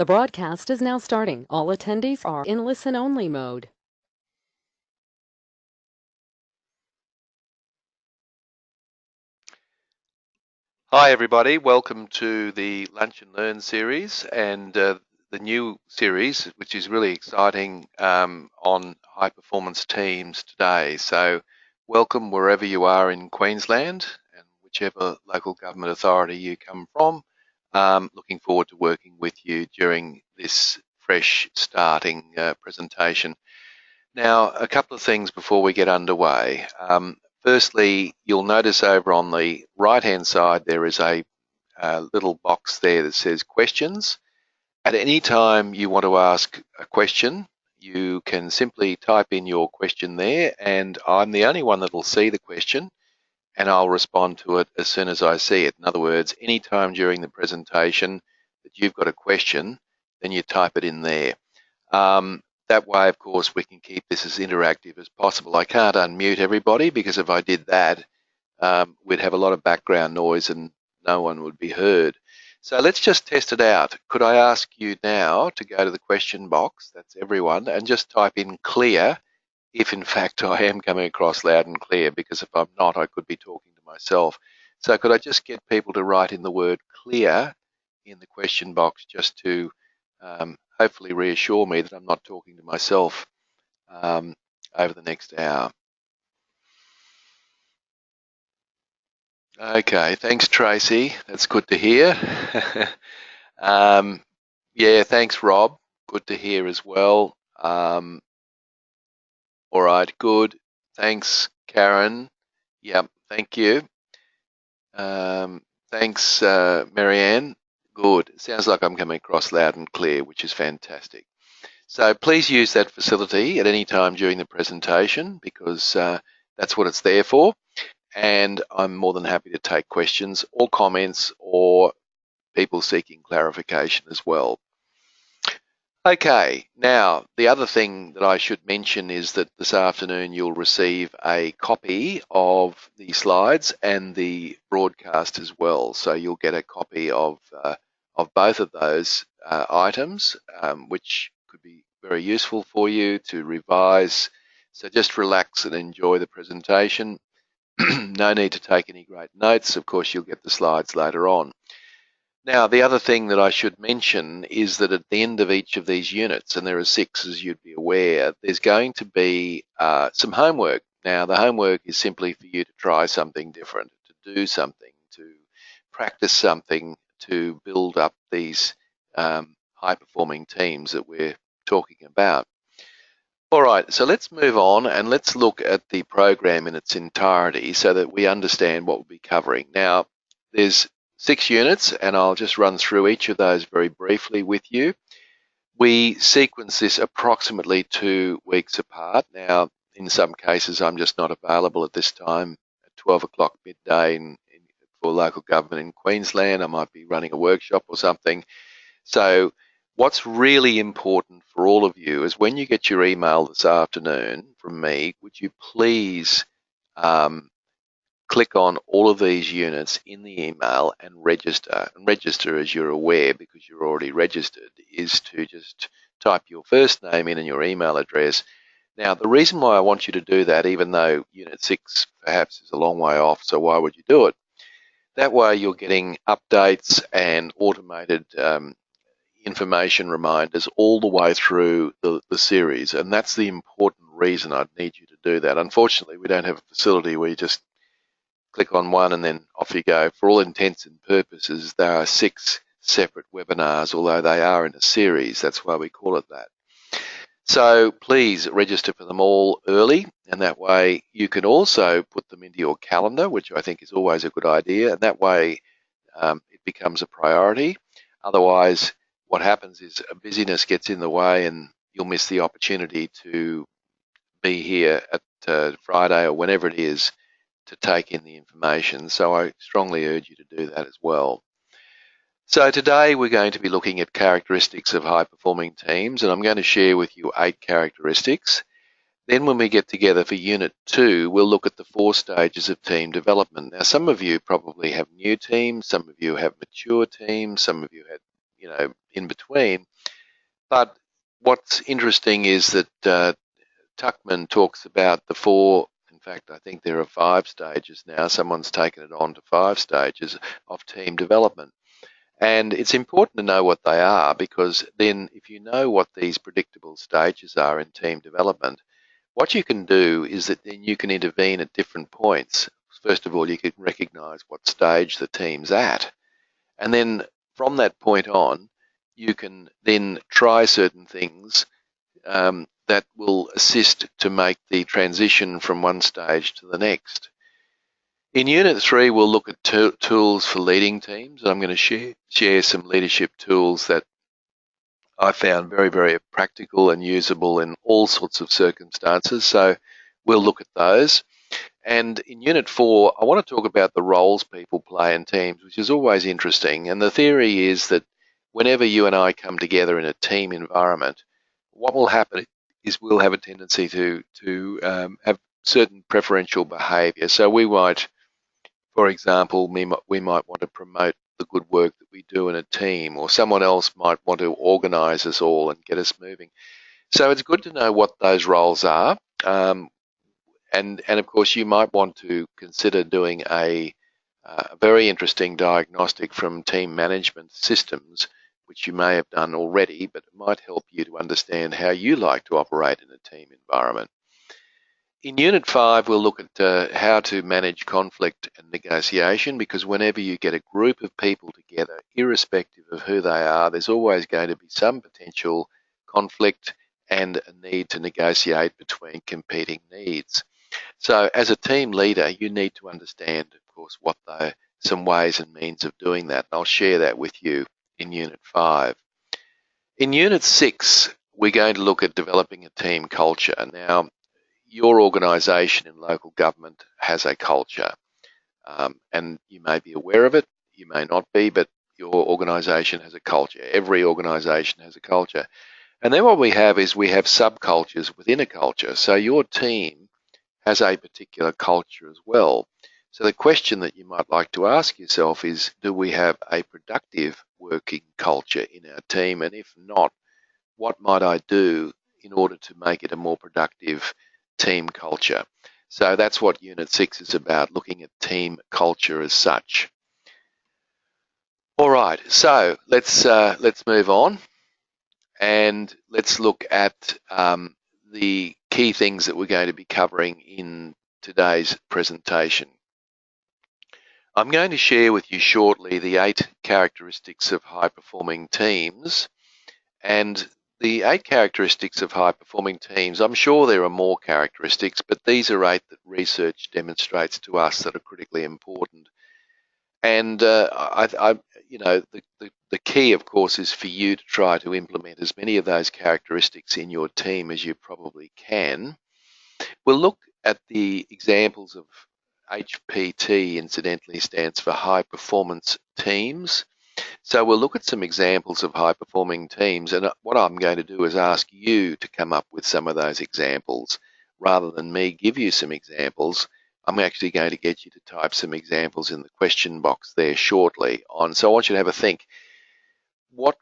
The broadcast is now starting. All attendees are in listen-only mode. Hi everybody, welcome to the Lunch and Learn series and the new series, which is really exciting on high performance teams today. So welcome wherever you are in Queensland and whichever local government authority you come from. Looking forward to working with you during this fresh starting presentation. Now, a couple of things before we get underway. Firstly, you'll notice over on the right-hand side there is a little box there that says questions. At any time you want to ask a question, you can simply type in your question there, and I'm the only one that will see the question, and I'll respond to it as soon as I see it. In other words, any time during the presentation that you've got a question, then you type it in there. That way, of course, we can keep this as interactive as possible. I can't unmute everybody because if I did that, we'd have a lot of background noise and no one would be heard. So let's just test it out. Could I ask you now to go to the question box, that's everyone, and just type in clear if in fact I am coming across loud and clear, because if I'm not, I could be talking to myself. So could I just get people to write in the word clear in the question box just to hopefully reassure me that I'm not talking to myself over the next hour. Okay, thanks Tracy, that's good to hear. Yeah, thanks Rob, good to hear as well. All right, good. Thanks Karen. Yep, thank you. Thanks Marianne. Good. Sounds like I'm coming across loud and clear, which is fantastic. So please use that facility at any time during the presentation because that's what it's there for. And I'm more than happy to take questions or comments or people seeking clarification as well. Okay, now the other thing that I should mention is that this afternoon you'll receive a copy of the slides and the broadcast as well. So you'll get a copy of both of those items, which could be very useful for you to revise. So just relax and enjoy the presentation. No need to take any great notes. Of course, you'll get the slides later on. Now, the other thing that I should mention is that at the end of each of these units, and there are 6 as you'd be aware, there's going to be some homework. Now, the homework is simply for you to try something different, to do something, to practice something, to build up these high-performing teams that we're talking about. All right, so let's move on and let's look at the program in its entirety so that we understand what we'll be covering. Now, there's 6 units, and I'll just run through each of those very briefly with you. We sequence this approximately 2 weeks apart. Now, in some cases, I'm just not available at this time at 12 o'clock midday for local government in Queensland. I might be running a workshop or something. So what's really important for all of you is when you get your email this afternoon from me, would you please click on all of these units in the email and register. And register, as you're aware, because you're already registered, is to just type your first name in and your email address. Now, the reason why I want you to do that, even though Unit 6 perhaps is a long way off, so why would you do it? That way you're getting updates and automated information reminders all the way through the series. And that's the important reason I'd need you to do that. Unfortunately, we don't have a facility where you just click on one and then off you go. For all intents and purposes, there are 6 separate webinars, although they are in a series. That's why we call it that. So please register for them all early, and that way you can also put them into your calendar, which I think is always a good idea, and that way it becomes a priority. Otherwise, what happens is a busyness gets in the way and you'll miss the opportunity to be here at Friday or whenever it is to take in the information. So I strongly urge you to do that as well. So today we're going to be looking at characteristics of high-performing teams, and I'm going to share with you 8 characteristics. Then when we get together for Unit 2, we'll look at the 4 stages of team development. Now, some of you probably have new teams, some of you have mature teams, some of you had in between. But what's interesting is that Tuckman talks about the four, in fact, I think there are 5 stages now. Someone's taken it on to 5 stages of team development. And it's important to know what they are, because then if you know what these predictable stages are in team development, what you can do is that then you can intervene at different points. First of all, you can recognise what stage the team's at. And then from that point on, you can then try certain things that will assist to make the transition from one stage to the next. In Unit 3, we'll look at tools for leading teams. I'm going to share some leadership tools that I found very, very practical and usable in all sorts of circumstances. So we'll look at those. And in Unit 4, I want to talk about the roles people play in teams, which is always interesting. And the theory is that whenever you and I come together in a team environment, what will happen is we'll have a tendency to have certain preferential behaviour. So we might, for example, we might want to promote the good work that we do in a team, or someone else might want to organise us all and get us moving. So it's good to know what those roles are. And of course, you might want to consider doing a very interesting diagnostic from team management systems, which you may have done already, but it might help you to understand how you like to operate in a team environment. In Unit 5, we'll look at how to manage conflict and negotiation, because whenever you get a group of people together, irrespective of who they are, there's always going to be some potential conflict and a need to negotiate between competing needs. So as a team leader, you need to understand, of course, what some ways and means of doing that. And I'll share that with you in Unit 5. In Unit 6, we're going to look at developing a team culture. Now, your organisation in local government has a culture, and you may be aware of it, you may not be, but your organisation has a culture. Every organisation has a culture. And then what we have is we have subcultures within a culture. So your team has a particular culture as well. So the question that you might like to ask yourself is, do we have a productive working culture in our team? And if not, what might I do in order to make it a more productive team culture? So that's what Unit 6 is about, looking at team culture as such. All right, so let's move on, and let's look at the key things that we're going to be covering in today's presentation. I'm going to share with you shortly the 8 characteristics of high-performing teams. And the 8 characteristics of high-performing teams, I'm sure there are more characteristics, but these are 8 that research demonstrates to us that are critically important. And the key, of course, is for you to try to implement as many of those characteristics in your team as you probably can. We'll look at the examples of HPT, incidentally, stands for high performance teams. So we'll look at some examples of high performing teams, and what I'm going to do is ask you to come up with some of those examples. Rather than me give you some examples, I'm actually going to get you to type some examples in the question box there shortly on. So I want you to have a think. What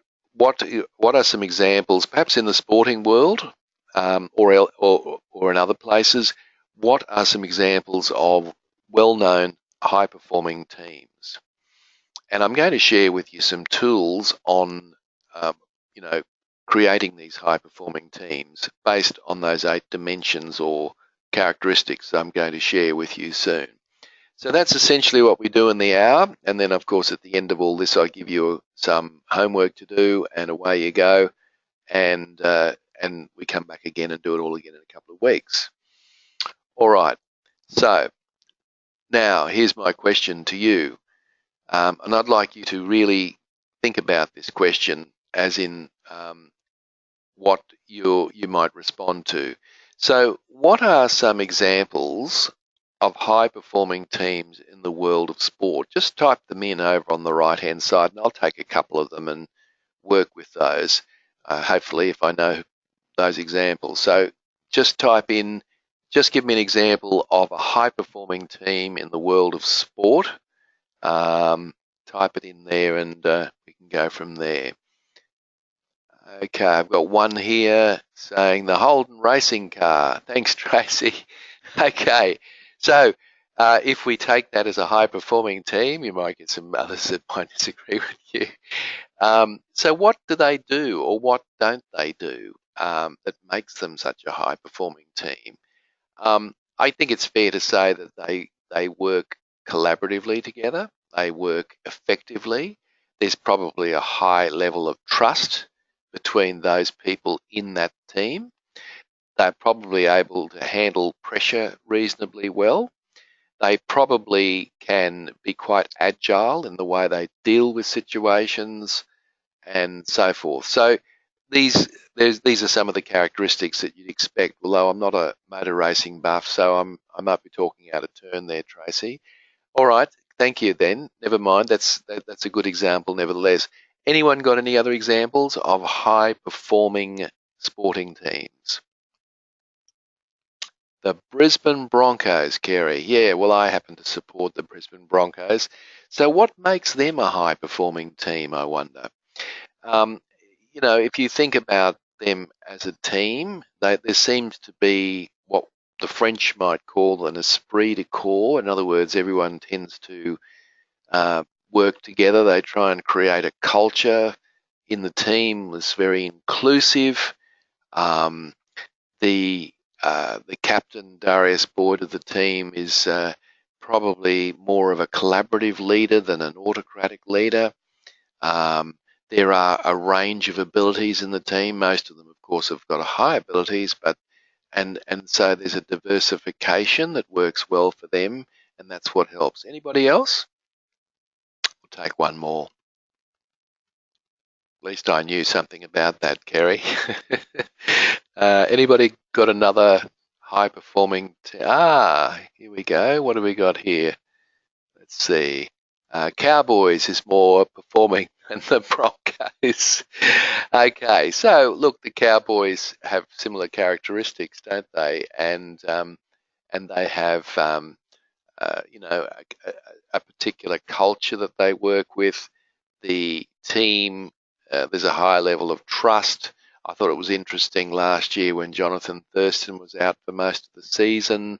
are some examples, perhaps in the sporting world, or in other places? What are some examples of well-known high-performing teams? And I'm going to share with you some tools on, creating these high-performing teams based on those 8 dimensions or characteristics I'm going to share with you soon. So that's essentially what we do in the hour. And then, of course, at the end of all this, I give you some homework to do, and away you go. And we come back again and do it all again in a couple of weeks. All right. So now here's my question to you. And I'd like you to really think about this question as in what you might respond to. So what are some examples of high-performing teams in the world of sport? Just type them in over on the right-hand side, and I'll take a couple of them and work with those, hopefully, if I know those examples. So just type in, just give me an example of a high-performing team in the world of sport. Type it in there, and we can go from there. Okay, I've got one here saying the Holden racing car. Thanks, Tracy. Okay, so if we take that as a high-performing team, you might get some others that might disagree with you. So what do they do, or what don't they do, that makes them such a high-performing team? I think it's fair to say that they work collaboratively together. They work effectively. There's probably a high level of trust between those people in that team. They're probably able to handle pressure reasonably well. They probably can be quite agile in the way they deal with situations and so forth. So these these are some of the characteristics that you'd expect. Although I'm not a motor racing buff, so I might be talking out of turn there, Tracy. All right, thank you. Then never mind. That's a good example, nevertheless. Anyone got any other examples of high performing sporting teams? The Brisbane Broncos, Kerry. Yeah, well, I happen to support the Brisbane Broncos. So what makes them a high performing team, I wonder? Um, if you think about them as a team, there seems to be what the French might call an esprit de corps. In other words, everyone tends to work together. They try and create a culture in the team that's very inclusive. Um, the captain, Darius Boyd, of the team is probably more of a collaborative leader than an autocratic leader. Um, there are a range of abilities in the team. Most of them, of course, have got high abilities, but and so there's a diversification that works well for them, and that's what helps. Anybody else? We'll take one more. At least I knew something about that, Kerry. Anybody got another high-performing? Here we go. What do we got here? Let's see. Cowboys is more performing than the Broncos. Okay, so look, the Cowboys have similar characteristics, don't they? And they have a particular culture that they work with. The team, there's a high level of trust. I thought it was interesting last year when Jonathan Thurston was out for most of the season.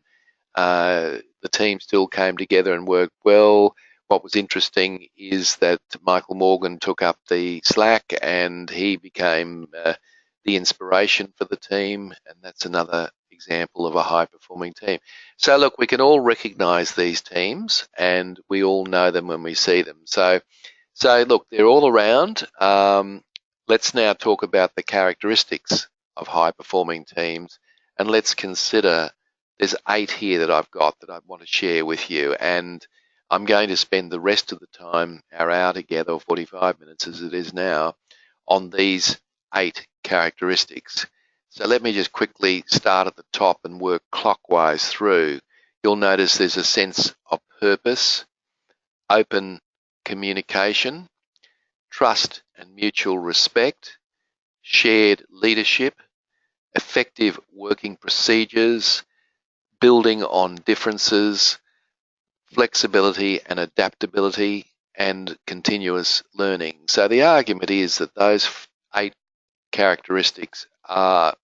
The team still came together and worked well. What was interesting is that Michael Morgan took up the slack and he became the inspiration for the team, and that's another example of a high-performing team. So look, we can all recognise these teams and we all know them when we see them. So look, they're all around. Let's now talk about the characteristics of high-performing teams, and let's consider. There's 8 here that I've got that I want to share with you, and I'm going to spend the rest of the time, our hour together, or 45 minutes as it is now, on these 8 characteristics. So let me just quickly start at the top and work clockwise through. You'll notice there's a sense of purpose, open communication, trust and mutual respect, shared leadership, effective working procedures, building on differences, flexibility and adaptability, and continuous learning. So the argument is that those 8 characteristics are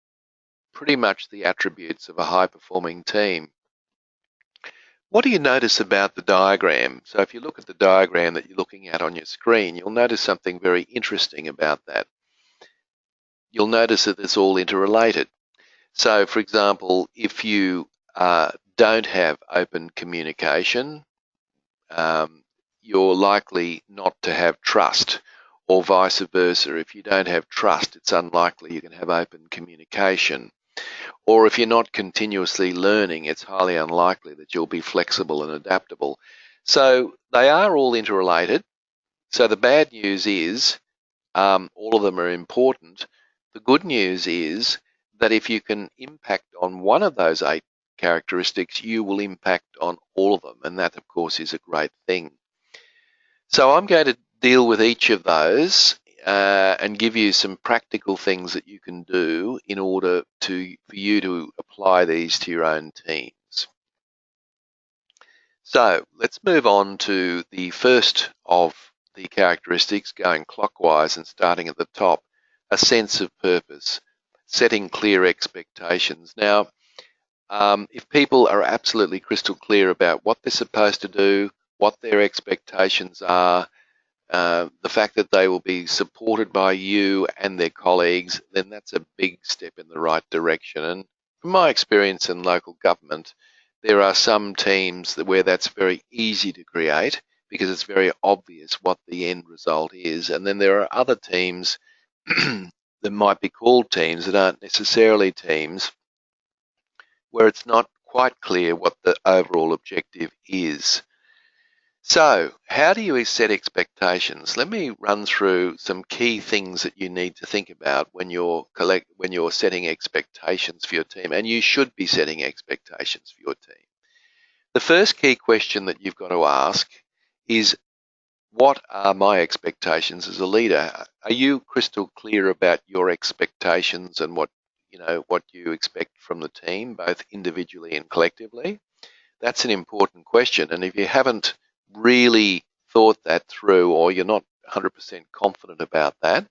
pretty much the attributes of a high-performing team. What do you notice about the diagram? So if you look at the diagram that you're looking at on your screen, you'll notice something very interesting about that. You'll notice that it's all interrelated. So, for example, if you don't have open communication, you're likely not to have trust, or vice versa. If you don't have trust, it's unlikely you can have open communication. Or if you're not continuously learning, it's highly unlikely that you'll be flexible and adaptable. So they are all interrelated. So the bad news is all of them are important. The good news is that if you can impact on one of those 8 characteristics, you will impact on all of them. And that, of course, is a great thing. So I'm going to deal with each of those and give you some practical things that you can do in order for you to apply these to your own teams. So let's move on to the first of the characteristics, going clockwise and starting at the top. a sense of purpose, setting clear expectations. Now, if people are absolutely crystal clear about what they're supposed to do, what their expectations are, the fact that they will be supported by you and their colleagues, then that's a big step in the right direction. And from my experience in local government, there are some teams where that's very easy to create because it's very obvious what the end result is. And then there are other teams that might be called teams that aren't necessarily teams, where it's not quite clear what the overall objective is. So, how do you set expectations? Let me run through some key things that you need to think about when you're setting expectations for your team, and you should be setting expectations for your team. The first key question that you've got to ask is, what are my expectations as a leader? Are you crystal clear about your expectations and what you expect from the team, both individually and collectively? That's an important question. And if you haven't really thought that through, or you're not 100% confident about that,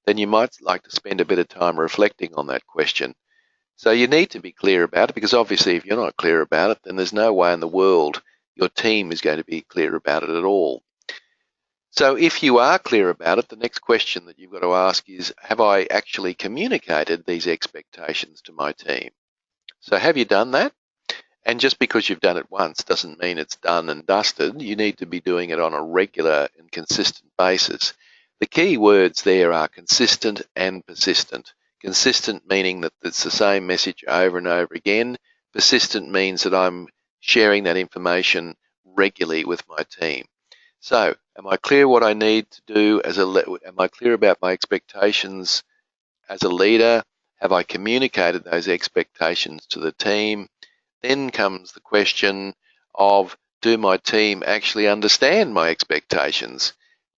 then you might like to spend a bit of time reflecting on that question. So you need to be clear about it, because obviously if you're not clear about it, then there's no way in the world your team is going to be clear about it at all. So if you are clear about it, the next question that you've got to ask is, have I actually communicated these expectations to my team? So have you done that? And just because you've done it once doesn't mean it's done and dusted. You need to be doing it on a regular and consistent basis. The key words there are consistent and persistent. Consistent meaning that it's the same message over and over again. Persistent means that I'm sharing that information regularly with my team. So, am I clear what I need to do am I clear about my expectations as a leader? Have I communicated those expectations to the team? Then comes the question of, do my team actually understand my expectations?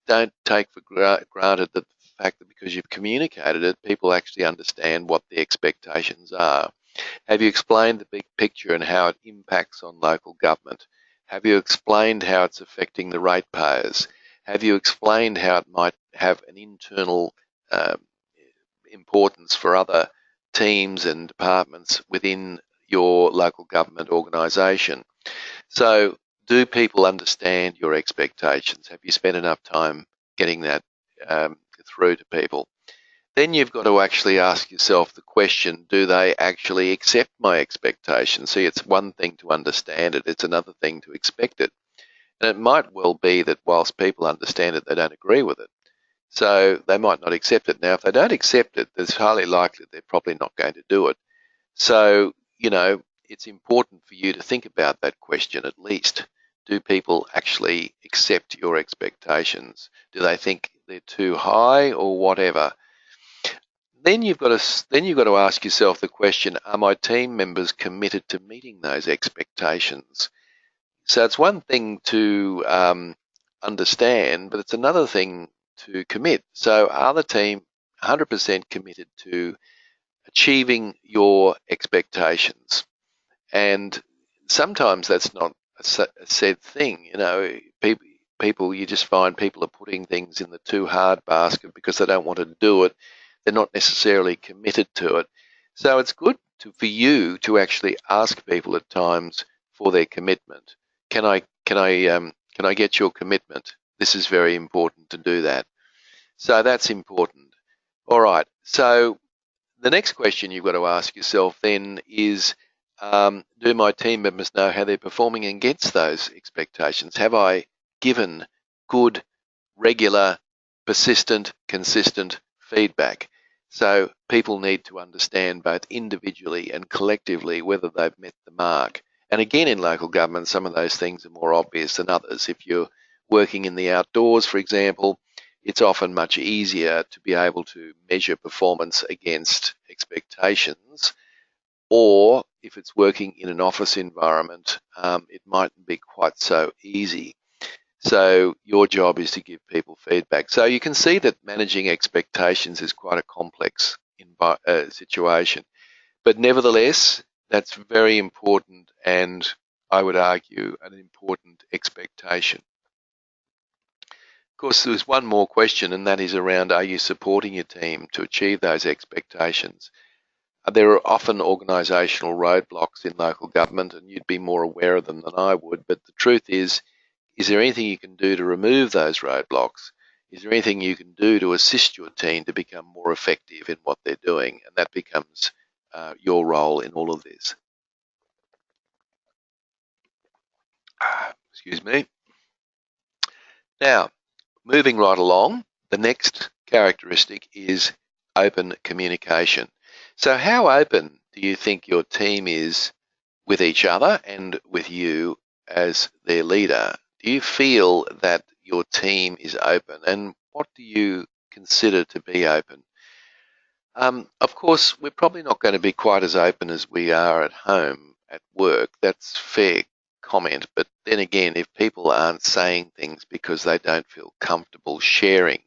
Don't take for granted the fact that because you've communicated it, people actually understand what the expectations are. Have you explained the big picture and how it impacts on local government? Have you explained how it's affecting the ratepayers? Have you explained how it might have an internal importance for other teams and departments within your local government organisation? So, do people understand your expectations? Have you spent enough time getting that through to people? Then you've got to actually ask yourself the question, do they actually accept my expectations? See, it's one thing to understand it, it's another thing to expect it. And it might well be that whilst people understand it, they don't agree with it. So they might not accept it. Now, if they don't accept it, it's highly likely they're probably not going to do it. So, it's important for you to think about that question at least. Do people actually accept your expectations? Do they think they're too high or whatever? Then you've got to ask yourself the question, are my team members committed to meeting those expectations? So it's one thing to understand, but it's another thing to commit. So are the team 100% committed to achieving your expectations? And sometimes that's not a said thing. People, you just find people are putting things in the too hard basket because they don't want to do it. They're not necessarily committed to it. So it's good for you to actually ask people at times for their commitment. Can I get your commitment? This is very important to do that. So that's important. All right. So the next question you've got to ask yourself then is, do my team members know how they're performing against those expectations? Have I given good, regular, persistent, consistent feedback? So people need to understand both individually and collectively whether they've met the mark. And again, in local government, some of those things are more obvious than others. If you're working in the outdoors, for example, it's often much easier to be able to measure performance against expectations. Or if it's working in an office environment, it mightn't be quite so easy. So your job is to give people feedback. So you can see that managing expectations is quite a complex situation. But nevertheless, that's very important, and I would argue an important expectation. Of course, there's one more question, and that is around, are you supporting your team to achieve those expectations? There are often organisational roadblocks in local government, and you'd be more aware of them than I would, but the truth is there anything you can do to remove those roadblocks? Is there anything you can do to assist your team to become more effective in what they're doing? And that becomes your role in all of this. Excuse me. Now, moving right along, the next characteristic is open communication. So how open do you think your team is with each other and with you as their leader? Do you feel that your team is open? And what do you consider to be open? Of course, we're probably not going to be quite as open as we are at home, at work. That's fair comment. But then again, if people aren't saying things because they don't feel comfortable sharing,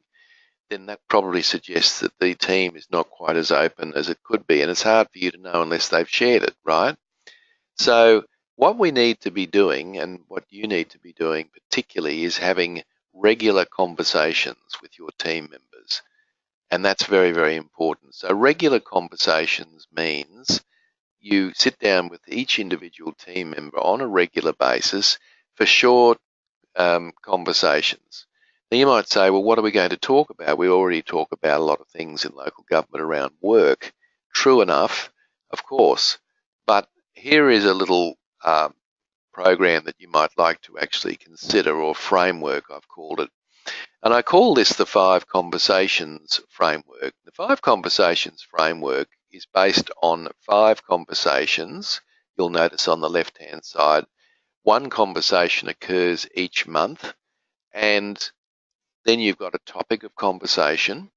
then that probably suggests that the team is not quite as open as it could be. And it's hard for you to know unless they've shared it, right? So what we need to be doing, and what you need to be doing particularly, is having regular conversations with your team members. And that's very, very important. So regular conversations means you sit down with each individual team member on a regular basis for short conversations. Now you might say, well, what are we going to talk about? We already talk about a lot of things in local government around work. True enough, of course. But here is a little program that you might like to actually consider, or framework, I've called it. And I call this the 5 Conversations Framework. The 5 Conversations Framework is based on 5 conversations. You'll notice on the left-hand side, 1 conversation occurs each month, and then you've got a topic of conversation,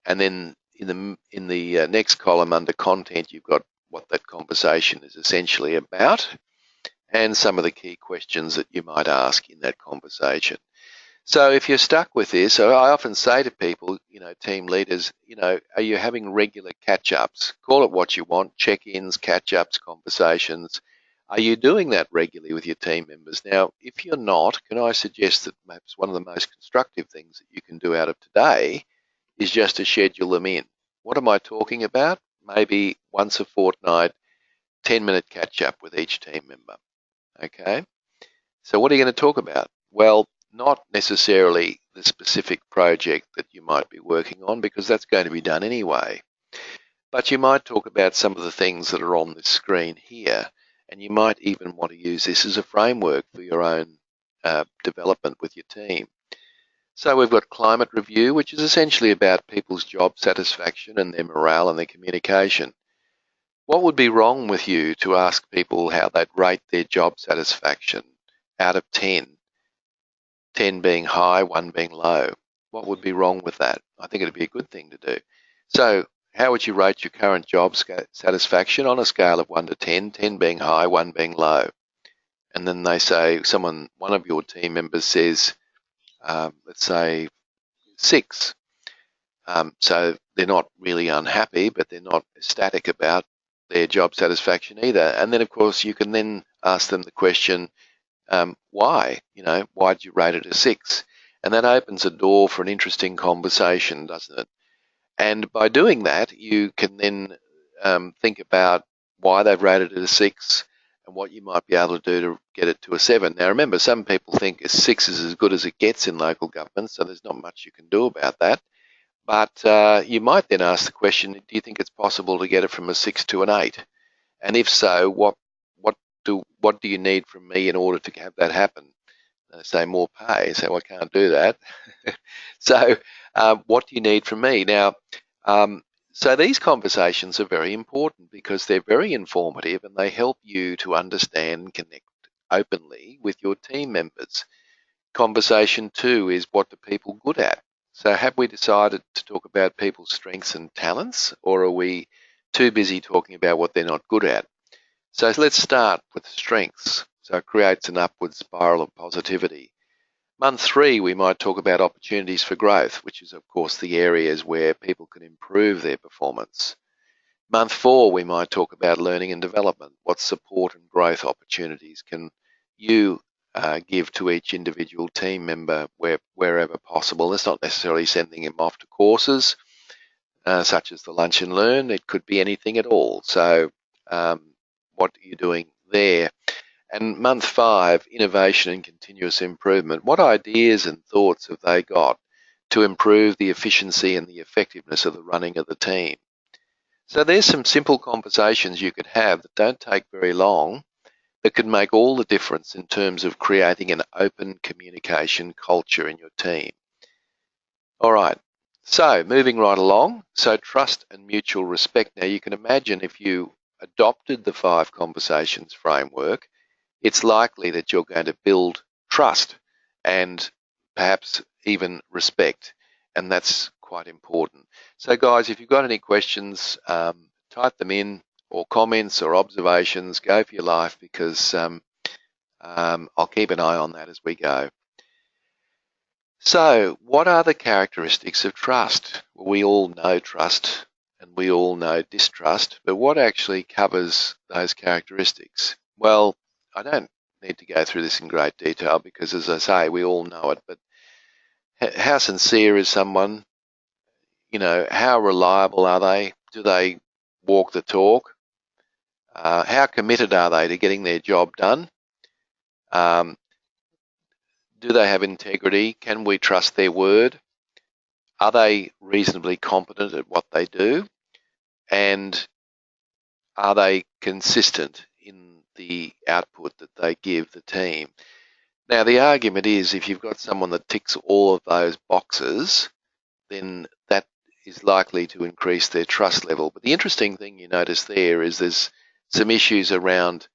and then in the next column under content, you've got what that conversation is essentially about, and some of the key questions that you might ask in that conversation. So if you're stuck with this, so I often say to people, team leaders, are you having regular catch-ups? Call it what you want, check-ins, catch-ups, conversations. Are you doing that regularly with your team members? Now, if you're not, can I suggest that perhaps one of the most constructive things that you can do out of today is just to schedule them in. What am I talking about? Maybe once a fortnight, 10-minute catch-up with each team member. Okay? So what are you going to talk about? Well, not necessarily the specific project that you might be working on, because that's going to be done anyway. But you might talk about some of the things that are on this screen here, and you might even want to use this as a framework for your own development with your team. So we've got climate review, which is essentially about people's job satisfaction and their morale and their communication. What would be wrong with you to ask people how they'd rate their job satisfaction out of 10? 10 being high, 1 being low. What would be wrong with that? I think it'd be a good thing to do. So how would you rate your current job satisfaction on a scale of 1 to 10, 10 being high, 1 being low? And then they say, one of your team members says, let's say 6. So they're not really unhappy, but they're not ecstatic about their job satisfaction either. And then, of course, you can then ask them the question, why? Why did you rate it a 6? And that opens a door for an interesting conversation, doesn't it? And by doing that, you can then think about why they've rated it a 6 and what you might be able to do to get it to a 7. Now, remember, some people think a 6 is as good as it gets in local government, so there's not much you can do about that. But you might then ask the question, do you think it's possible to get it from a 6 to an 8? And if so, what do you need from me in order to have that happen? They say more pay, so I can't do that. So what do you need from me? Now, so these conversations are very important because they're very informative and they help you to understand and connect openly with your team members. Conversation 2 is, what are people good at? So have we decided to talk about people's strengths and talents, or are we too busy talking about what they're not good at? So let's start with strengths. So it creates an upward spiral of positivity. Month 3, we might talk about opportunities for growth, which is, of course, the areas where people can improve their performance. Month 4, we might talk about learning and development. What support and growth opportunities can you give to each individual team member wherever possible. That's not necessarily sending him off to courses such as the Lunch and Learn. It could be anything at all. So what are you doing there? And month 5, innovation and continuous improvement. What ideas and thoughts have they got to improve the efficiency and the effectiveness of the running of the team? So there's some simple conversations you could have that don't take very long, that could make all the difference in terms of creating an open communication culture in your team. All right, so moving right along, so trust and mutual respect. Now you can imagine if you adopted the 5 conversations framework, it's likely that you're going to build trust and perhaps even respect, and that's quite important. So guys, if you've got any questions, type them in, or comments or observations, go for your life, because I'll keep an eye on that as we go. So what are the characteristics of trust? Well, we all know trust and we all know distrust, but what actually covers those characteristics? Well, I don't need to go through this in great detail because, as I say, we all know it, but how sincere is someone? You know, how reliable are they? Do they walk the talk? How committed are they to getting their job done? Do they have integrity? Can we trust their word? Are they reasonably competent at what they do? And are they consistent in the output that they give the team? Now, the argument is if you've got someone that ticks all of those boxes, then that is likely to increase their trust level. But the interesting thing you notice there is there's some issues around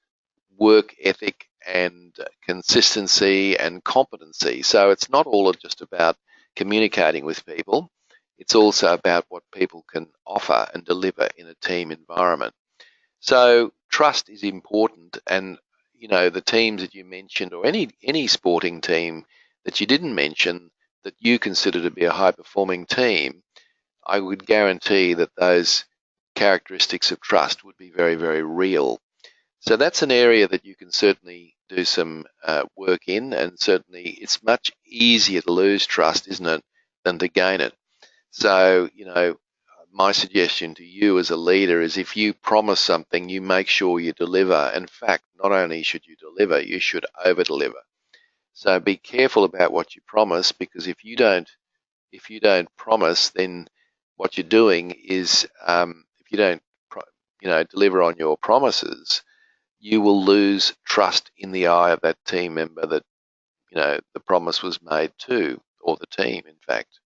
work ethic and consistency and competency. So it's not all just about communicating with people. It's also about what people can offer and deliver in a team environment. So trust is important, and you know, the teams that you mentioned, or any sporting team that you didn't mention that you consider to be a high performing team, I would guarantee that those characteristics of trust would be very, very real. So that's an area that you can certainly do some work in, and certainly it's much easier to lose trust, isn't it, than to gain it. So, you know, my suggestion to you as a leader is if you promise something, you make sure you deliver. In fact, not only should you deliver, you should over-deliver. So be careful about what you promise, because if you don't promise, then what you're doing is if you don't deliver on your promises, you will lose trust in the eye of that team member that the promise was made to, or the team, in fact.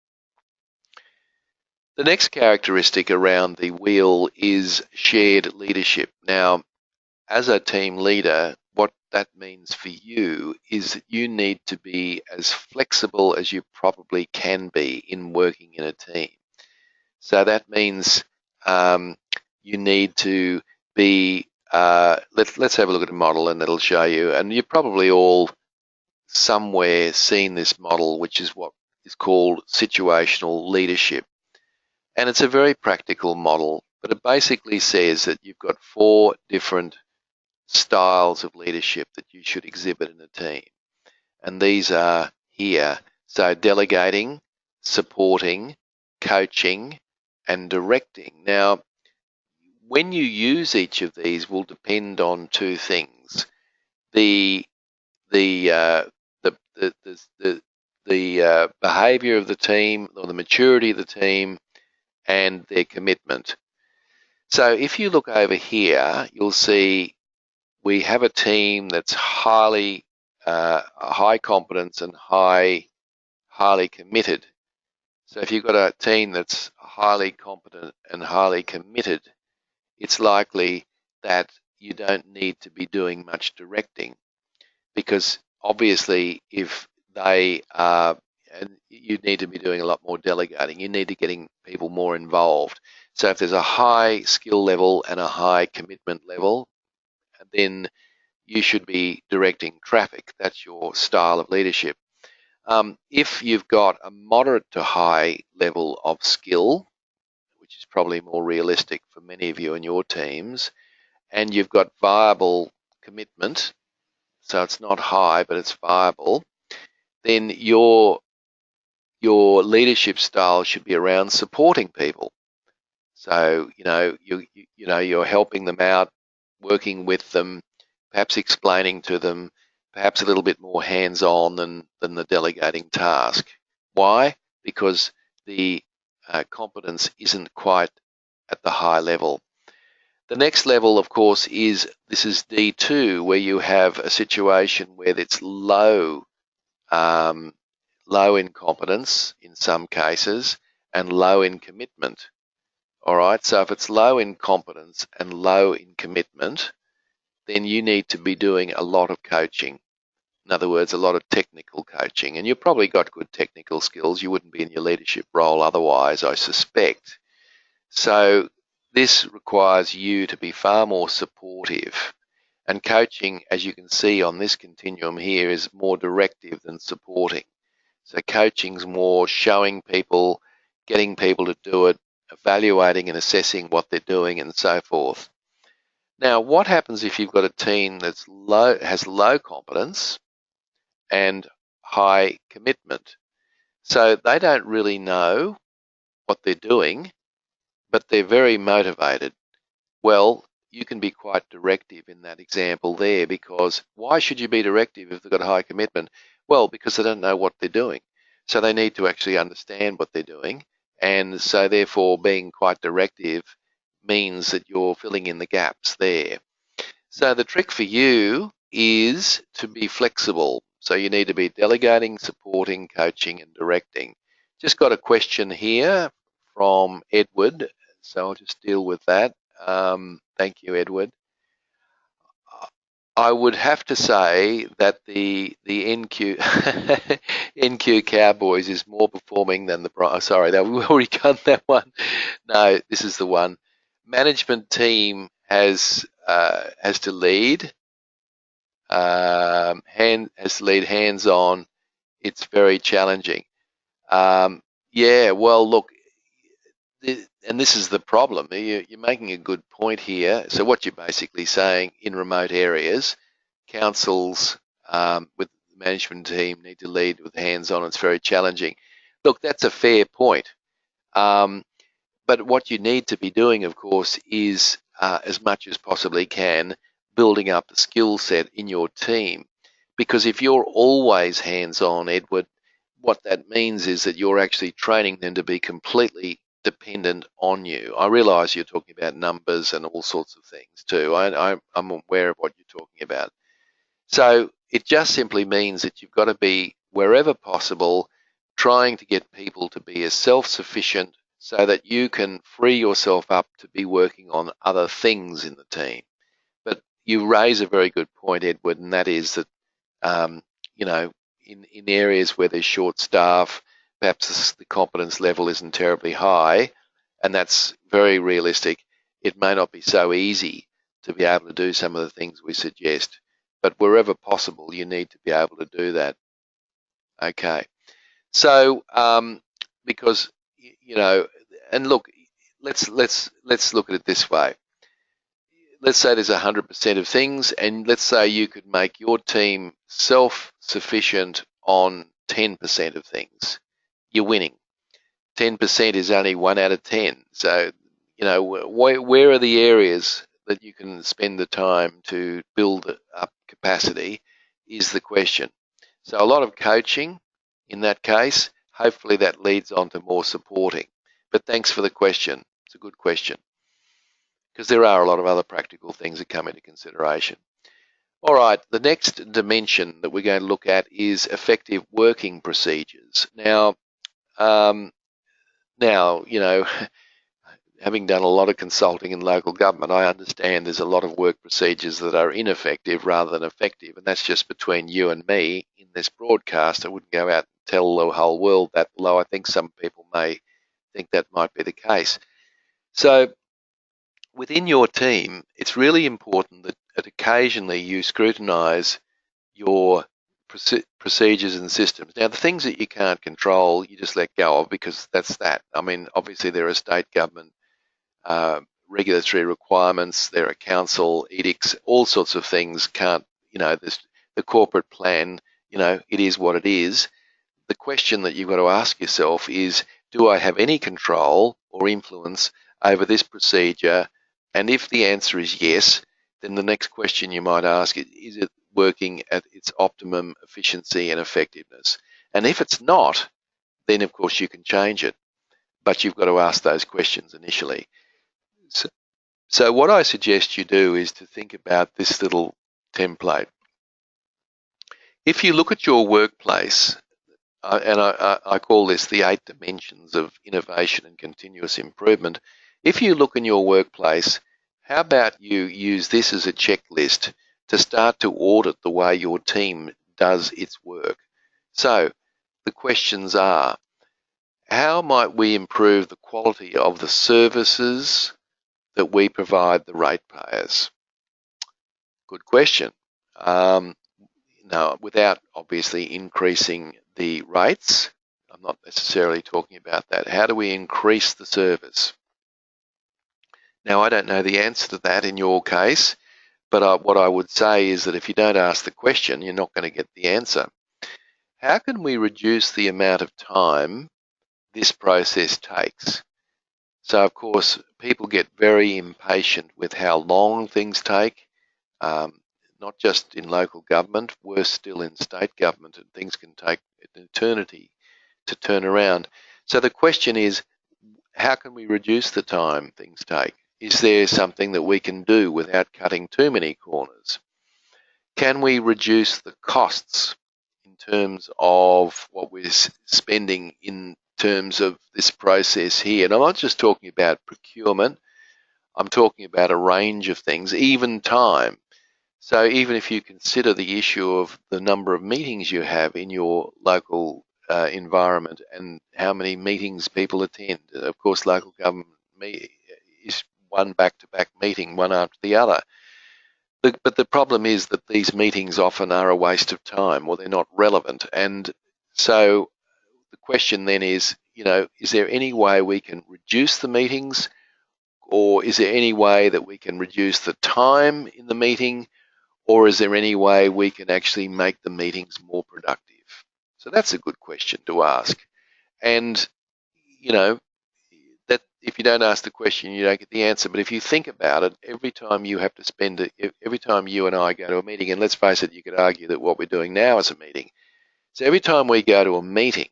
The next characteristic around the wheel is shared leadership. Now, as a team leader, what that means for you is that you need to be as flexible as you probably can be in working in a team. So that means you need to be, let's have a look at a model and it'll show you. And you've probably all somewhere seen this model, which is what is called situational leadership. And it's a very practical model, but it basically says that you've got 4 different styles of leadership that you should exhibit in a team. And these are here. So delegating, supporting, coaching, and directing. Now, when you use each of these will depend on 2 things: the behaviour of the team, or the maturity of the team, and their commitment. So if you look over here, you'll see we have a team that's high competence and highly committed. So if you've got a team that's highly competent and highly committed, it's likely that you don't need to be doing much directing, because obviously if they are, and you need to be doing a lot more delegating, you need to getting people more involved. So if there's a high skill level and a high commitment level, then you should be directing traffic. That's your style of leadership. If you've got a moderate to high level of skill, which is probably more realistic for many of you and your teams, and you've got viable commitment, so it's not high, but it's viable, then your leadership style should be around supporting people. So, you're helping them out, working with them, perhaps explaining to them, perhaps a little bit more hands-on than the delegating task. Why? Because the competence isn't quite at the high level. The next level, of course, this is D2, where you have a situation where it's low in competence in some cases and low in commitment. All right, so if it's low in competence and low in commitment, then you need to be doing a lot of coaching. In other words, a lot of technical coaching. And you've probably got good technical skills. You wouldn't be in your leadership role otherwise, I suspect. So this requires you to be far more supportive. And coaching, as you can see on this continuum here, is more directive than supporting. So coaching's more showing people, getting people to do it, evaluating and assessing what they're doing, and so forth. Now, what happens if you've got a team that's has low competence and high commitment? So they don't really know what they're doing, but they're very motivated. Well, you can be quite directive in that example there, because why should you be directive if they've got a high commitment? Well, because they don't know what they're doing. So they need to actually understand what they're doing. And so therefore being quite directive means that you're filling in the gaps there. So the trick for you is to be flexible. So you need to be delegating, supporting, coaching, and directing. Just got a question here from Edward, so I'll just deal with that. Thank you, Edward. I would have to say that the NQ NQ Cowboys is more performing than the Broncos. Sorry, we've already done that one. No, this is the one. Management team has to lead. Has to lead hands-on. It's very challenging. Yeah, well, look, and this is the problem. You're making a good point here. So what you're basically saying, in remote areas, councils with the management team need to lead with hands-on. It's very challenging. Look, that's a fair point. But what you need to be doing, of course, is as much as possibly can building up the skill set in your team. Because if you're always hands-on, Edward, what that means is that you're actually training them to be completely dependent on you. I realise you're talking about numbers and all sorts of things too. I'm aware of what you're talking about. So it just simply means that you've got to be, wherever possible, trying to get people to be as self-sufficient so that you can free yourself up to be working on other things in the team. But you raise a very good point, Edward, and that is that, in areas where there's short staff, perhaps the competence level isn't terribly high, and that's very realistic. It may not be so easy to be able to do some of the things we suggest, but wherever possible, you need to be able to do that. Okay, so because and look, let's look at it this way. Let's say there's 100% of things, and let's say you could make your team self-sufficient on 10% of things. You're winning. 10% is only 1 out of 10. So, where are the areas that you can spend the time to build up capacity is the question. So a lot of coaching in that case, hopefully that leads on to more supporting. But thanks for the question. It's a good question, because there are a lot of other practical things that come into consideration. All right, the next dimension that we're going to look at is effective working procedures. Now, having done a lot of consulting in local government, I understand there's a lot of work procedures that are ineffective rather than effective, and that's just between you and me in this broadcast. I wouldn't go out and tell the whole world that, although I think some people may think that might be the case. So within your team, it's really important that occasionally you scrutinise your procedures and systems. Now, the things that you can't control, you just let go of, because that's that. I mean, obviously there are state government regulatory requirements, there are council edicts, all sorts of things there's the corporate plan, it is what it is. The question that you've got to ask yourself is, do I have any control or influence over this procedure? And if the answer is yes, then the next question you might ask is it working at its optimum efficiency and effectiveness? And if it's not, then of course you can change it. But you've got to ask those questions initially. So what I suggest you do is to think about this little template. If you look at your workplace, and I call this the 8 dimensions of innovation and continuous improvement. If you look in your workplace, how about you use this as a checklist to start to audit the way your team does its work? So the questions are, how might we improve the quality of the services that we provide the ratepayers? Good question. No, without obviously increasing the rates. I'm not necessarily talking about that. How do we increase the service? Now, I don't know the answer to that in your case, but what I would say is that if you don't ask the question, you're not going to get the answer. How can we reduce the amount of time this process takes? So, of course, people get very impatient with how long things take. Not just in local government, worse still in state government, and things can take an eternity to turn around. So the question is, how can we reduce the time things take? Is there something that we can do without cutting too many corners? Can we reduce the costs in terms of what we're spending in terms of this process here? And I'm not just talking about procurement, I'm talking about a range of things, even time. So even if you consider the issue of the number of meetings you have in your local environment and how many meetings people attend, of course, local government is one back-to-back meeting, one after the other. But the problem is that these meetings often are a waste of time, or they're not relevant. And so the question then is, is there any way we can reduce the meetings, or is there any way that we can reduce the time in the meeting? Or is there any way we can actually make the meetings more productive? So that's a good question to ask. And, that if you don't ask the question, you don't get the answer. But if you think about it, every time you have to spend it, every time you and I go to a meeting, and let's face it, you could argue that what we're doing now is a meeting. So every time we go to a meeting,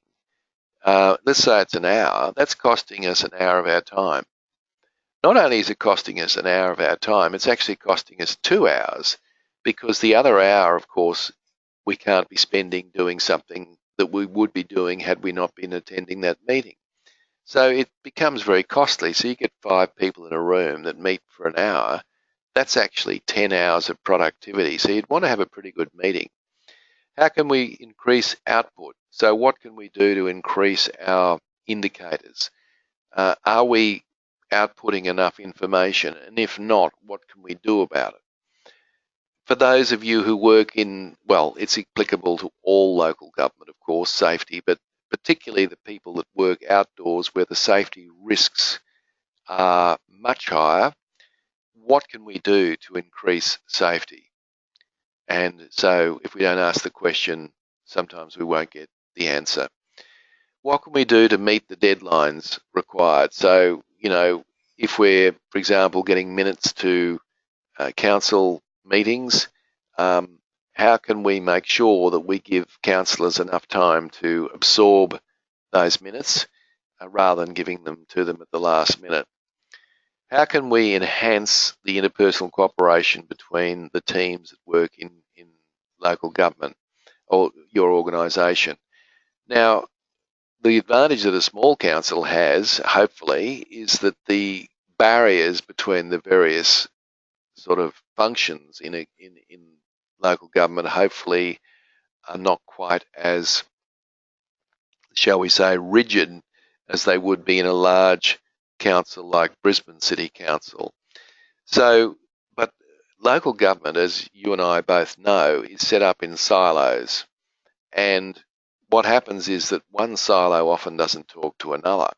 let's say it's an hour, that's costing us an hour of our time. Not only is it costing us an hour of our time, it's actually costing us 2 hours, because the other hour, of course, we can't be spending doing something that we would be doing had we not been attending that meeting. So it becomes very costly. So you get 5 people in a room that meet for an hour. That's actually 10 hours of productivity. So you'd want to have a pretty good meeting. How can we increase output? So what can we do to increase our indicators? Are we outputting enough information? And if not, what can we do about it? For those of you who work in, well, it's applicable to all local government, of course, safety, but particularly the people that work outdoors where the safety risks are much higher. What can we do to increase safety? And so if we don't ask the question, sometimes we won't get the answer. What can we do to meet the deadlines required? So, if we're, for example, getting minutes to council meetings, how can we make sure that we give councillors enough time to absorb those minutes rather than giving them to them at the last minute? How can we enhance the interpersonal cooperation between the teams that work in local government or your organisation? Now, the advantage that a small council has, hopefully, is that the barriers between the various sort of functions in local government hopefully are not quite as, shall we say, rigid as they would be in a large council like Brisbane City Council. So, but local government, as you and I both know, is set up in silos. And what happens is that one silo often doesn't talk to another.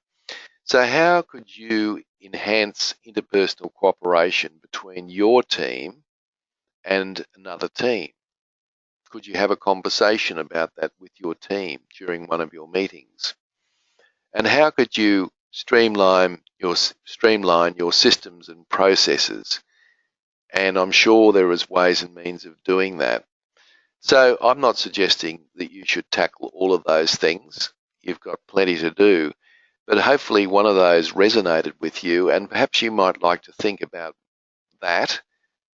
So how could you enhance interpersonal cooperation between your team and another team? could you have a conversation about that with your team during one of your meetings? And how could you streamline your systems and processes? And I'm sure there is ways and means of doing that. So I'm not suggesting that you should tackle all of those things. You've got plenty to do. But hopefully one of those resonated with you, and perhaps you might like to think about that,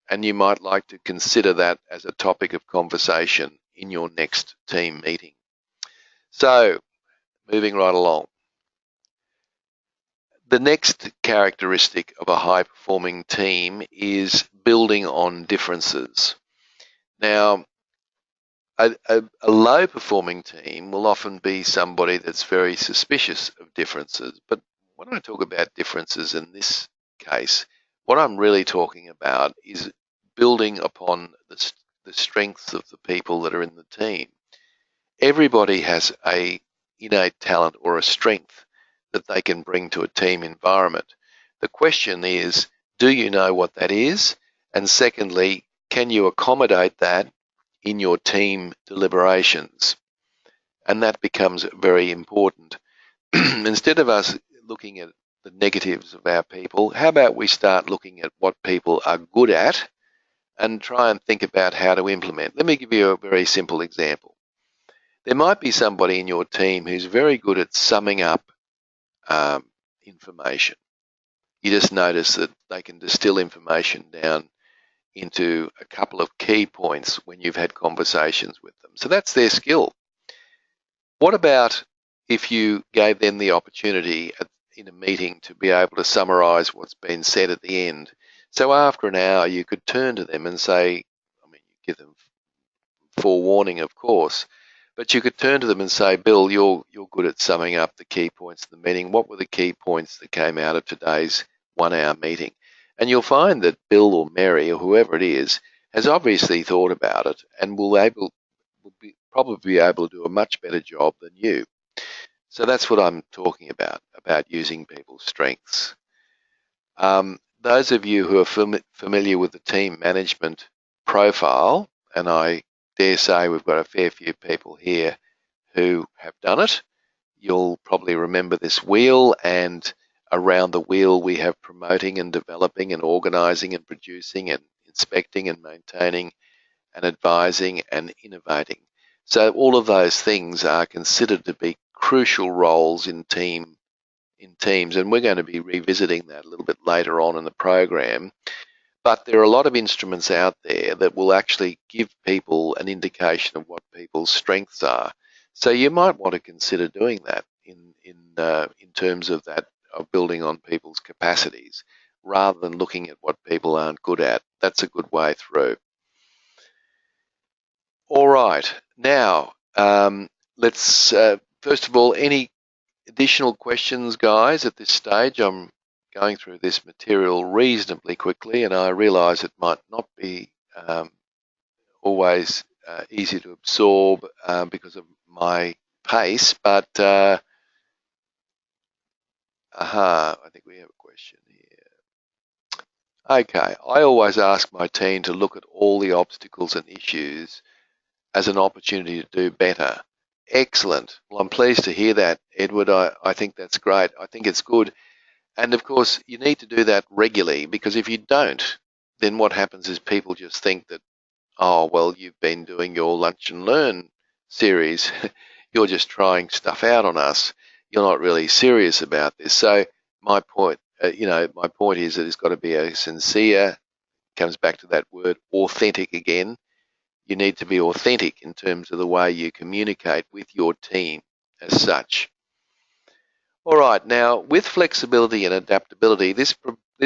and you might like to consider that as a topic of conversation in your next team meeting. So, moving right along. The next characteristic of a high-performing team is building on differences. Now, a low-performing team will often be somebody that's very suspicious of differences. But when I talk about differences in this case, what I'm really talking about is building upon the strengths of the people that are in the team. Everybody has a innate talent or a strength that they can bring to a team environment. The question is, do you know what that is? And secondly, can you accommodate that in your team deliberations? And that becomes very important. Instead of us looking at the negatives of our people, how about we start looking at what people are good at and try and think about how to implement? Let me give you a very simple example. There might be somebody in your team who's very good at summing up information. You just notice that they can distill information down into a couple of key points when you've had conversations with them. So that's their skill. What about if you gave them the opportunity in a meeting to be able to summarise what's been said at the end? So after an hour, you could turn to them and say, I mean, you give them forewarning, of course, but you could turn to them and say, Bill, you're good at summing up the key points of the meeting. What were the key points that came out of today's 1 hour meeting? And you'll find that Bill or Mary or whoever it is has obviously thought about it and will probably be able to do a much better job than you. So that's what I'm talking about using people's strengths. Those of you who are familiar with the team management profile, and I dare say we've got a fair few people here who have done it, you'll probably remember this wheel, and around the wheel we have promoting and developing and organising and producing and inspecting and maintaining and advising and innovating. So all of those things are considered to be crucial roles in teams, and we're going to be revisiting that a little bit later on in the program. But there are a lot of instruments out there that will actually give people an indication of what people's strengths are. So you might want to consider doing that in terms of that, of building on people's capacities, rather than looking at what people aren't good at. That's a good way through. All right, now let's first of all, any additional questions, guys? At this stage, I'm going through this material reasonably quickly, and I realise it might not be always easy to absorb because of my pace, but I think we have a question here. Okay, I always ask my team to look at all the obstacles and issues as an opportunity to do better. Excellent. Well, I'm pleased to hear that, Edward. I think that's great. I think it's good. And of course, you need to do that regularly, because if you don't, then what happens is people just think that, oh, well, you've been doing your lunch and learn series. You're just trying stuff out on us. You're not really serious about this. So my point, my point is that it's got to be a sincere, comes back to that word, authentic again. You need to be authentic in terms of the way you communicate with your team as such. All right, now with flexibility and adaptability, this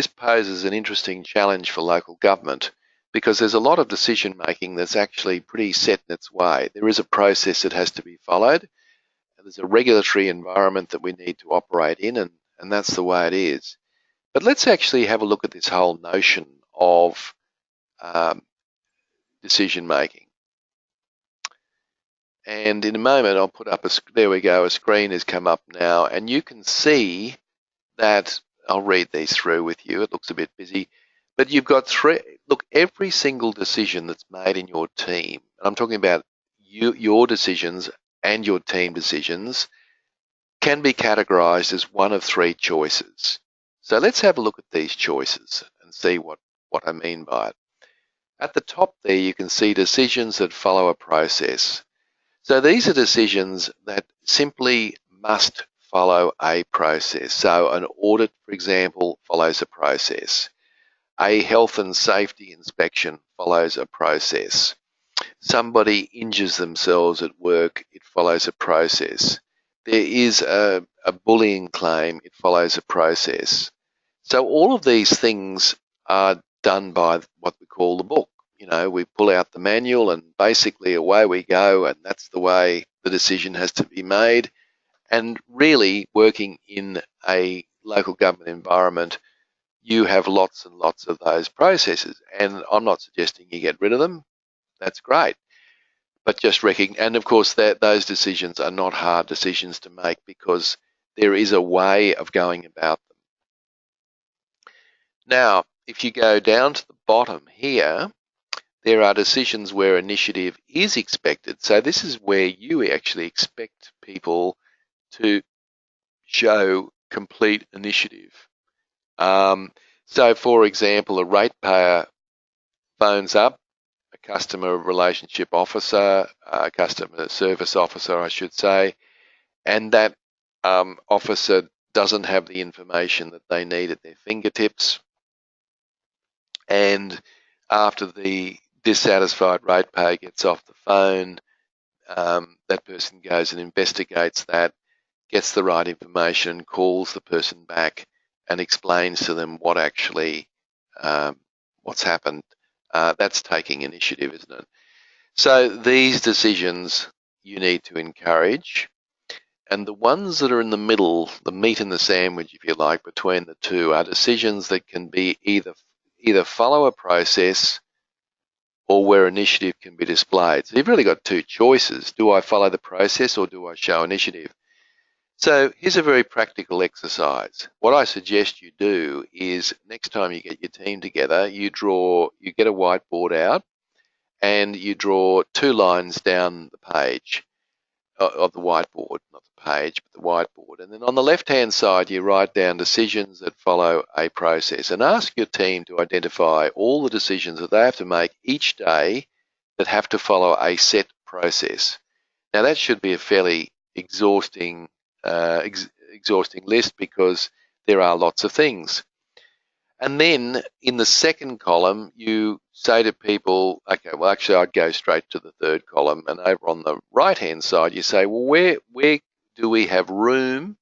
poses an interesting challenge for local government, because there's a lot of decision making that's actually pretty set in its way. There is a process that has to be followed, and there's a regulatory environment that we need to operate in, and that's the way it is. But let's actually have a look at this whole notion of decision making. And in a moment, I'll put up there we go, a screen has come up now, and you can see that, I'll read these through with you, it looks a bit busy, but you've got every single decision that's made in your team, and I'm talking about your decisions and your team decisions, can be categorized as one of three choices. So let's have a look at these choices and see what I mean by it. At the top there, you can see decisions that follow a process. So these are decisions that simply must follow a process. So an audit, for example, follows a process. A health and safety inspection follows a process. Somebody injures themselves at work, it follows a process. There is a bullying claim, it follows a process. So all of these things are done by what we call the book. You know, we pull out the manual and basically away we go, and that's the way the decision has to be made. And really, working in a local government environment, you have lots and lots of those processes. And I'm not suggesting you get rid of them. That's great. But just and of course, that those decisions are not hard decisions to make because there is a way of going about them. Now, if you go down to the bottom here, there are decisions where initiative is expected. So this is where you actually expect people to show complete initiative. So, for example, a ratepayer phones up a customer relationship officer, a customer service officer, I should say, and that officer doesn't have the information that they need at their fingertips. And after the dissatisfied ratepayer gets off the phone, that person goes and investigates that, gets the right information, calls the person back and explains to them what actually, what's happened. That's taking initiative, isn't it? So these decisions you need to encourage. And the ones that are in the middle, the meat in the sandwich, if you like, between the two, are decisions that can be either follow a process or where initiative can be displayed. So you've really got two choices. Do I follow the process or do I show initiative? So here's a very practical exercise. What I suggest you do is next time you get your team together, you get a whiteboard out and you draw 2 lines down the page of the whiteboard, not the page, but the whiteboard. And then on the left-hand side, you write down decisions that follow a process and ask your team to identify all the decisions that they have to make each day that have to follow a set process. Now that should be a fairly exhausting list because there are lots of things. And then in the second column, you say to people, okay, well, actually, I'd go straight to the third column. And over on the right-hand side, you say, well, where do we have room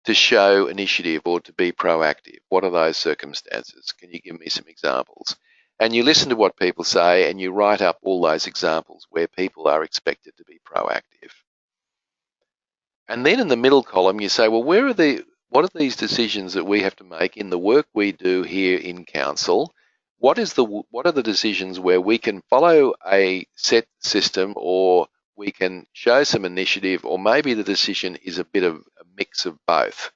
to show initiative or to be proactive? What are those circumstances? Can you give me some examples? And you listen to what people say and you write up all those examples where people are expected to be proactive. And then in the middle column, you say, well, what are these decisions that we have to make in the work we do here in council? What are the decisions where we can follow a set system or we can show some initiative, or maybe the decision is a bit of a mix of both,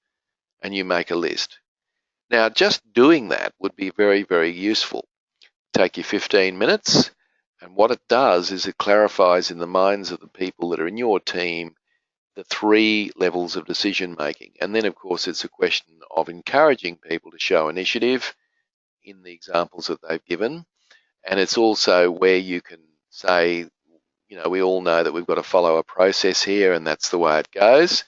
and you make a list. Now, just doing that would be very, very useful. Take you 15 minutes, and what it does is it clarifies in the minds of the people that are in your team the 3 levels of decision making. And then, of course, it's a question of encouraging people to show initiative in the examples that they've given. And it's also where you can say, you know, we all know that we've got to follow a process here and that's the way it goes.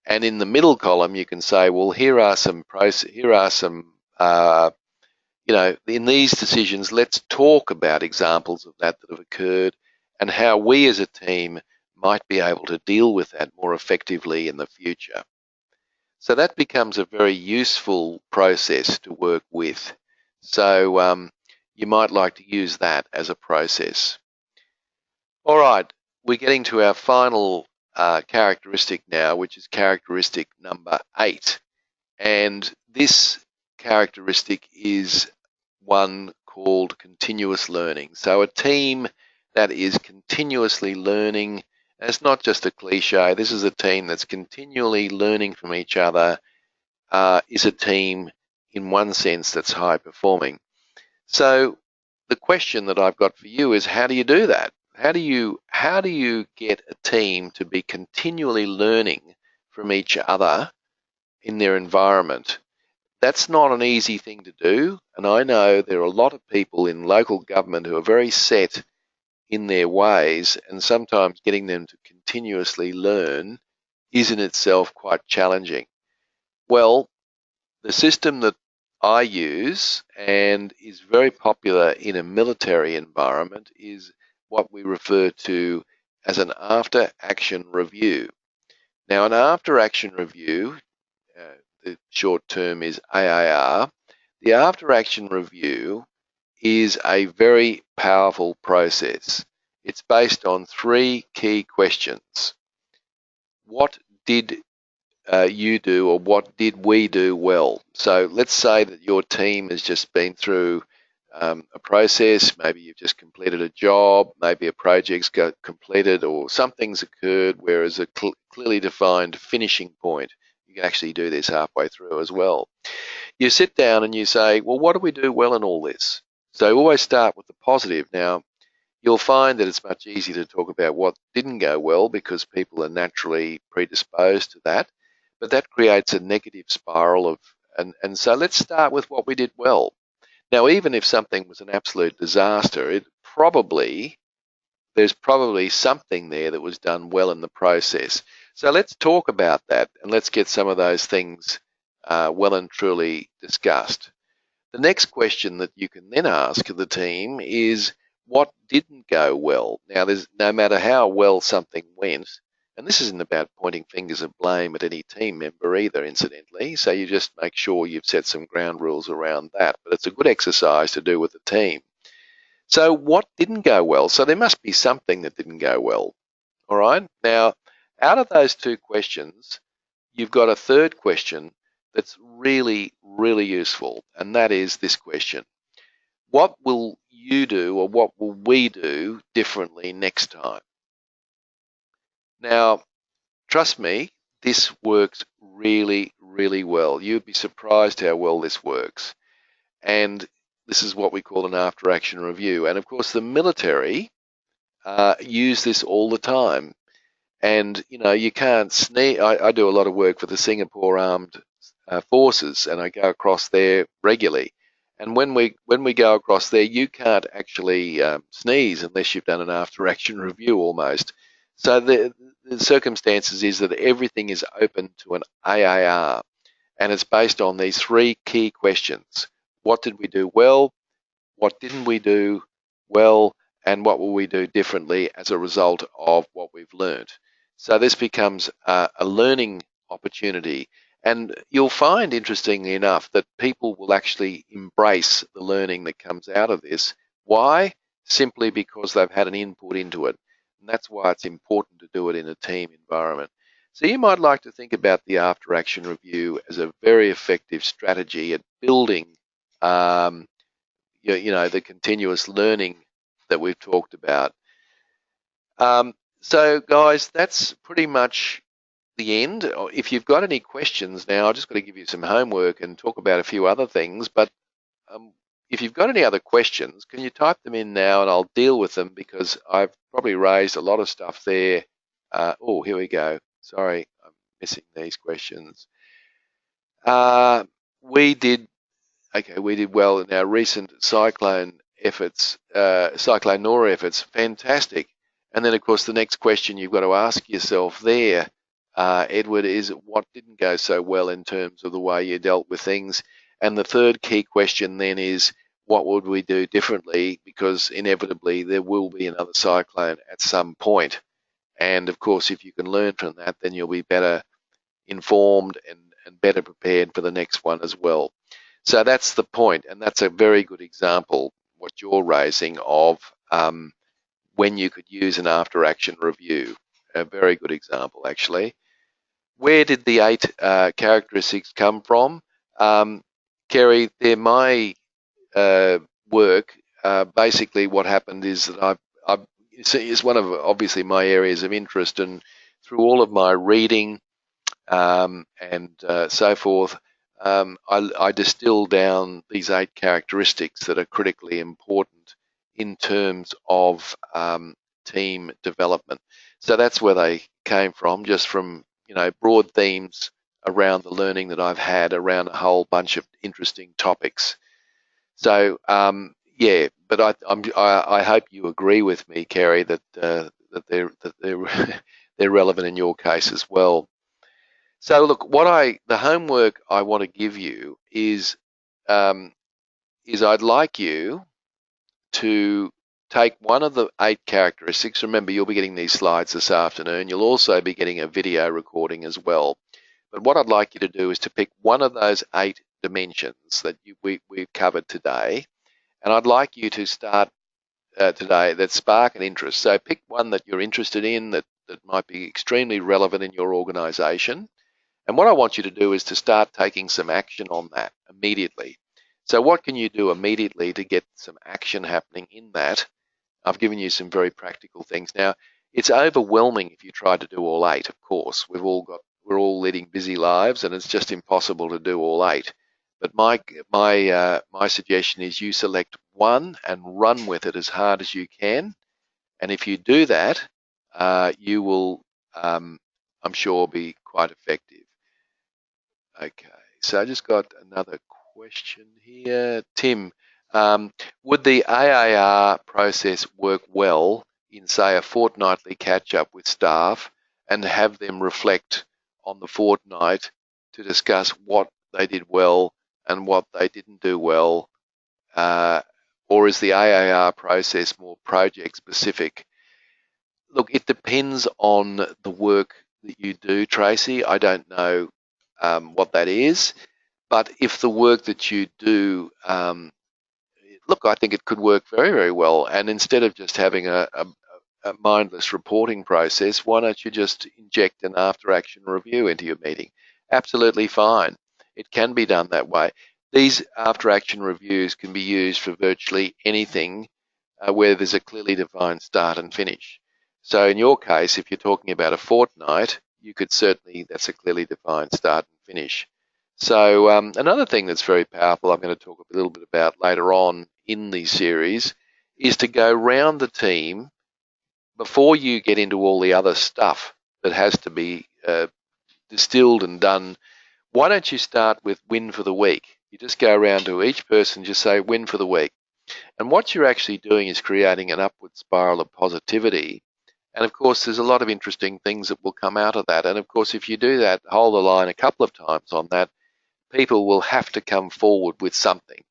And in the middle column, you can say, well, here are some, you know, in these decisions, let's talk about examples of that have occurred and how we as a team might be able to deal with that more effectively in the future. So that becomes a very useful process to work with. So you might like to use that as a process. All right, we're getting to our final characteristic now, which is characteristic number 8. And this characteristic is one called continuous learning. So a team that is continuously learning. It's not just a cliche. This is a team that's continually learning from each other, is a team in one sense that's high performing. So the question that I've got for you is, how do you do that? How do you get a team to be continually learning from each other in their environment? That's not an easy thing to do, and I know there are a lot of people in local government who are very set in their ways, and sometimes getting them to continuously learn is in itself quite challenging. Well, the system that I use and is very popular in a military environment is what we refer to as an after-action review. Now, an after-action review, the short term is AAR, the after-action review is a very powerful process. It's based on three key questions. What did you do, or what did we do well? So let's say that your team has just been through a process. Maybe you've just completed a job, maybe a project's got completed, or something's occurred where there's a clearly defined finishing point. You can actually do this halfway through as well. You sit down and you say, well, what do we do well in all this? So always start with the positive. Now, you'll find that it's much easier to talk about what didn't go well because people are naturally predisposed to that, but that creates a negative spiral of, and so let's start with what we did well. Now, even if something was an absolute disaster, there's probably something there that was done well in the process. So let's talk about that, and let's get some of those things well and truly discussed. The next question that you can then ask of the team is, what didn't go well? Now, there's no matter how well something went, and this isn't about pointing fingers of blame at any team member either, incidentally, so you just make sure you've set some ground rules around that, but it's a good exercise to do with the team. So what didn't go well? So there must be something that didn't go well, all right? Now, out of those two questions, you've got a third question that's really, really useful, and that is this question. What will you do, or what will we do differently next time? Now, trust me, this works really, really well. You'd be surprised how well this works. And this is what we call an after-action review. And of course, the military use this all the time. And, you know, you can't sneak. I do a lot of work for the Singapore Armed Forces, and I go across there regularly. And when we go across there, you can't actually sneeze unless you've done an after-action review almost. So the circumstances is that everything is open to an AAR, and it's based on these three key questions. What did we do well? What didn't we do well? And what will we do differently as a result of what we've learned? So this becomes a learning opportunity. And you'll find, interestingly enough, that people will actually embrace the learning that comes out of this. Why? Simply because they've had an input into it. And that's why it's important to do it in a team environment. So you might like to think about the after-action review as a very effective strategy at building the continuous learning that we've talked about. So guys, that's pretty much the end. If you've got any questions now, I've just got to give you some homework and talk about a few other things, but if you've got any other questions, can you type them in now and I'll deal with them, because I've probably raised a lot of stuff there. Oh, here we go. Sorry, I'm missing these questions. We did well in our recent cyclone Nora efforts. Fantastic. And then, of course, the next question you've got to ask yourself there, Edward, is what didn't go so well in terms of the way you dealt with things? And the third key question then is, what would we do differently? Because inevitably there will be another cyclone at some point. And of course, if you can learn from that, then you'll be better informed and better prepared for the next one as well. So that's the point, and that's a very good example, what you're raising, of when you could use an after-action review. A very good example, actually. Where did the 8 characteristics come from? Kerry, they're my work. Basically, what happened is that it's one of obviously my areas of interest, and through all of my reading and so forth, I distill down these 8 characteristics that are critically important in terms of team development. So that's where they came from, just from, broad themes around the learning that I've had around a whole bunch of interesting topics. So yeah, but I hope you agree with me, Kerry, that they're they're relevant in your case as well. So look, the homework I want to give you um, is I'd like you to take one of the 8 characteristics. Remember, you'll be getting these slides this afternoon. You'll also be getting a video recording as well. But what I'd like you to do is to pick one of those 8 dimensions that we've covered today, and I'd like you to start today that spark an interest. So pick one that you're interested in that might be extremely relevant in your organisation. And what I want you to do is to start taking some action on that immediately. So what can you do immediately to get some action happening in that? I've given you some very practical things. Now, it's overwhelming if you try to do all 8, of course. We're all leading busy lives, and it's just impossible to do all 8. But my suggestion is you select one and run with it as hard as you can. And if you do that, you will, I'm sure, be quite effective. Okay, so I just got another question here. Tim, would the AAR process work well in, say, a fortnightly catch-up with staff and have them reflect on the fortnight to discuss what they did well and what they didn't do well? Or is the AAR process more project-specific? Look, it depends on the work that you do, Tracy. I don't know what that is, but if the work that you do, look, I think it could work very, very well. And instead of just having a mindless reporting process, why don't you just inject an after-action review into your meeting? Absolutely fine. It can be done that way. These after-action reviews can be used for virtually anything where there's a clearly defined start and finish. So in your case, if you're talking about a fortnight, you could certainly, that's a clearly defined start and finish. So another thing that's very powerful, I'm going to talk a little bit about later on in the series, is to go round the team before you get into all the other stuff that has to be distilled and done. Why don't you start with win for the week? You just go around to each person, just say win for the week. And what you're actually doing is creating an upward spiral of positivity. And of course, there's a lot of interesting things that will come out of that. And of course, if you do that, hold the line a couple of times on that, people will have to come forward with something.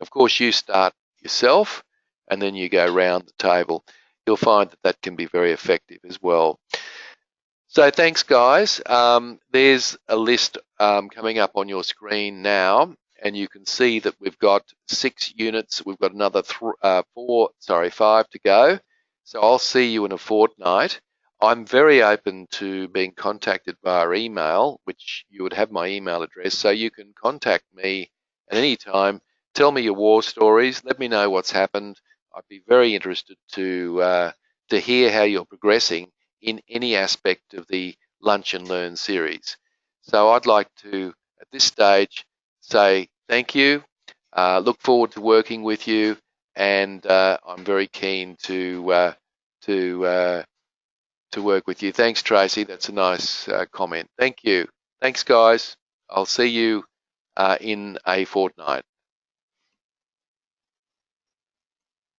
Of course, you start yourself and then you go round the table. You'll find that that can be very effective as well. So thanks, guys. There's a list coming up on your screen now, and you can see that we've got 6 units. We've got another 5 to go. So I'll see you in a fortnight. I'm very open to being contacted via email, which you would have my email address, so you can contact me at any time. Tell me your war stories. Let me know what's happened. I'd be very interested to hear how you're progressing in any aspect of the Lunch and Learn series. So I'd like to, at this stage, say thank you. Look forward to working with you, and I'm very keen to work with you. Thanks, Tracy. That's a nice comment. Thank you. Thanks, guys. I'll see you in a fortnight.